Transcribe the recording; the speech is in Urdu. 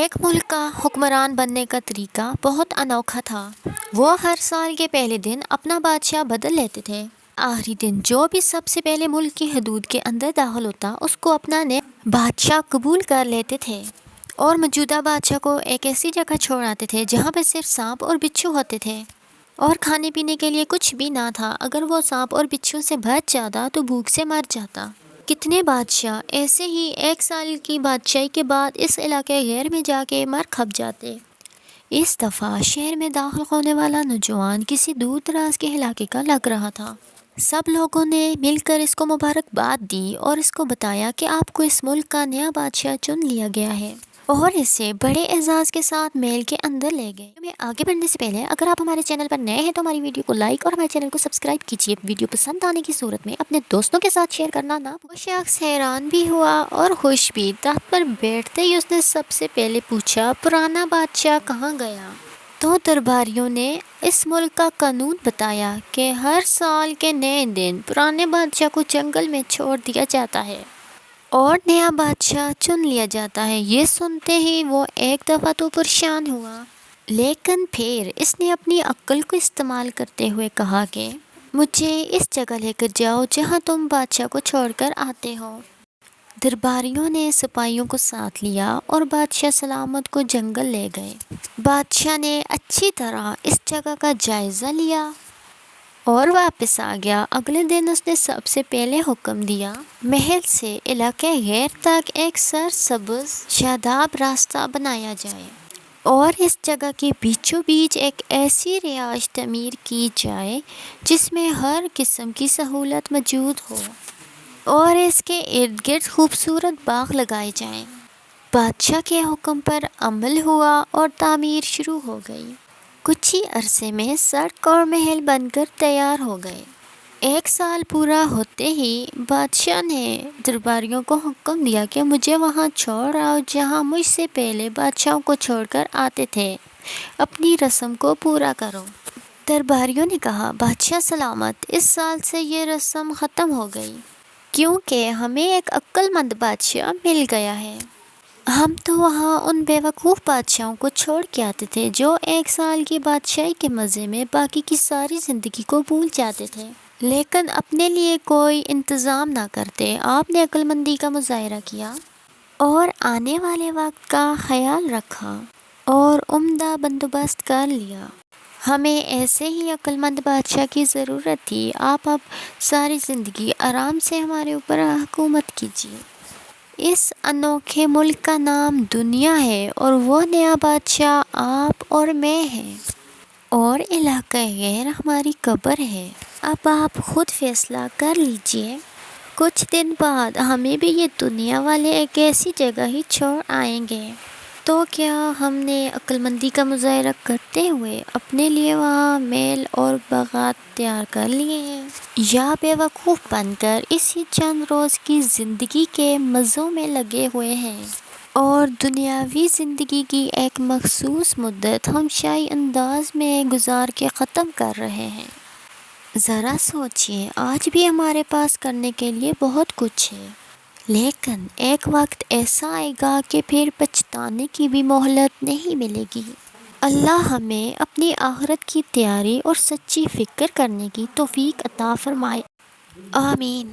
ایک ملک کا حکمران بننے کا طریقہ بہت انوکھا تھا۔ وہ ہر سال کے پہلے دن اپنا بادشاہ بدل لیتے تھے۔ آخری دن جو بھی سب سے پہلے ملک کی حدود کے اندر داخل ہوتا اس کو اپنا نیا بادشاہ قبول کر لیتے تھے، اور موجودہ بادشاہ کو ایک ایسی جگہ چھوڑ آتے تھے جہاں پہ صرف سانپ اور بچھو ہوتے تھے، اور کھانے پینے کے لیے کچھ بھی نہ تھا۔ اگر وہ سانپ اور بچھو سے بچ جاتا تو بھوک سے مر جاتا۔ کتنے بادشاہ ایسے ہی ایک سال کی بادشاہی کے بعد اس علاقے غیر میں جا کے مر کھپ جاتے۔ اس دفعہ شہر میں داخل ہونے والا نوجوان کسی دور دراز کے علاقے کا لگ رہا تھا۔ سب لوگوں نے مل کر اس کو مبارکباد دی اور اس کو بتایا کہ آپ کو اس ملک کا نیا بادشاہ چن لیا گیا ہے، اور اسے بڑے اعزاز کے ساتھ محل کے اندر لے گئے۔ میں آگے بڑھنے سے پہلے اگر آپ ہمارے چینل پر نئے ہیں تو ہماری ویڈیو کو لائک اور ہمارے چینل کو سبسکرائب کیجیے۔ ویڈیو پسند آنے کی صورت میں اپنے دوستوں کے ساتھ شیئر کرنا نہ بھولیں۔ وہ شخص حیران بھی ہوا اور خوش بھی۔ تخت پر بیٹھتے ہی اس نے سب سے پہلے پوچھا، پرانا بادشاہ کہاں گیا؟ تو درباریوں نے اس ملک کا قانون بتایا کہ ہر سال کے نئے دن پرانے بادشاہ کو جنگل میں چھوڑ دیا جاتا ہے اور نیا بادشاہ چن لیا جاتا ہے۔ یہ سنتے ہی وہ ایک دفعہ تو پریشان ہوا، لیکن پھر اس نے اپنی عقل کو استعمال کرتے ہوئے کہا کہ مجھے اس جگہ لے کر جاؤ جہاں تم بادشاہ کو چھوڑ کر آتے ہو۔ درباریوں نے سپاہیوں کو ساتھ لیا اور بادشاہ سلامت کو جنگل لے گئے۔ بادشاہ نے اچھی طرح اس جگہ کا جائزہ لیا اور واپس آ گیا۔ اگلے دن اس نے سب سے پہلے حکم دیا، محل سے علاقے غیر تک ایک سرسبز شاداب راستہ بنایا جائے، اور اس جگہ کے بیچوں بیچ ایک ایسی رہائش تعمیر کی جائے جس میں ہر قسم کی سہولت موجود ہو، اور اس کے ارد گرد خوبصورت باغ لگائے جائیں۔ بادشاہ کے حکم پر عمل ہوا اور تعمیر شروع ہو گئی۔ کچھ ہی عرصے میں سڑک اور محل بن کر تیار ہو گئے۔ ایک سال پورا ہوتے ہی بادشاہ نے درباریوں کو حکم دیا کہ مجھے وہاں چھوڑ آؤ جہاں مجھ سے پہلے بادشاہوں کو چھوڑ کر آتے تھے۔ اپنی رسم کو پورا کرو۔ درباریوں نے کہا، بادشاہ سلامت، اس سال سے یہ رسم ختم ہو گئی، کیونکہ ہمیں ایک عقل مند بادشاہ مل گیا ہے۔ ہم تو وہاں ان بیوقوف بادشاہوں کو چھوڑ کے آتے تھے جو ایک سال کی بادشاہی کے مزے میں باقی کی ساری زندگی کو بھول جاتے تھے، لیکن اپنے لیے کوئی انتظام نہ کرتے۔ آپ نے عقل مندی کا مظاہرہ کیا اور آنے والے وقت کا خیال رکھا اور عمدہ بندوبست کر لیا۔ ہمیں ایسے ہی عقل مند بادشاہ کی ضرورت تھی۔ آپ اب ساری زندگی آرام سے ہمارے اوپر حکومت کیجیے۔ اس انوکھے ملک کا نام دنیا ہے، اور وہ نیا بادشاہ آپ اور میں ہیں، اور علاقہ غیر ہماری قبر ہے۔ اب آپ خود فیصلہ کر لیجیے۔ کچھ دن بعد ہمیں بھی یہ دنیا والے ایک ایسی جگہ ہی چھوڑ آئیں گے، تو کیا ہم نے عقل مندی کا مظاہرہ کرتے ہوئے اپنے لیے وہاں محل اور باغات تیار کر لیے ہیں، یا بے وقوف بن کر اسی چند روز کی زندگی کے مزوں میں لگے ہوئے ہیں، اور دنیاوی زندگی کی ایک مخصوص مدت ہمشائی انداز میں گزار کے ختم کر رہے ہیں؟ ذرا سوچیے، آج بھی ہمارے پاس کرنے کے لیے بہت کچھ ہے، لیکن ایک وقت ایسا آئے گا کہ پھر پچھتانے کی بھی مہلت نہیں ملے گی۔ اللہ ہمیں اپنی آخرت کی تیاری اور سچی فکر کرنے کی توفیق عطا فرمائے، آمین۔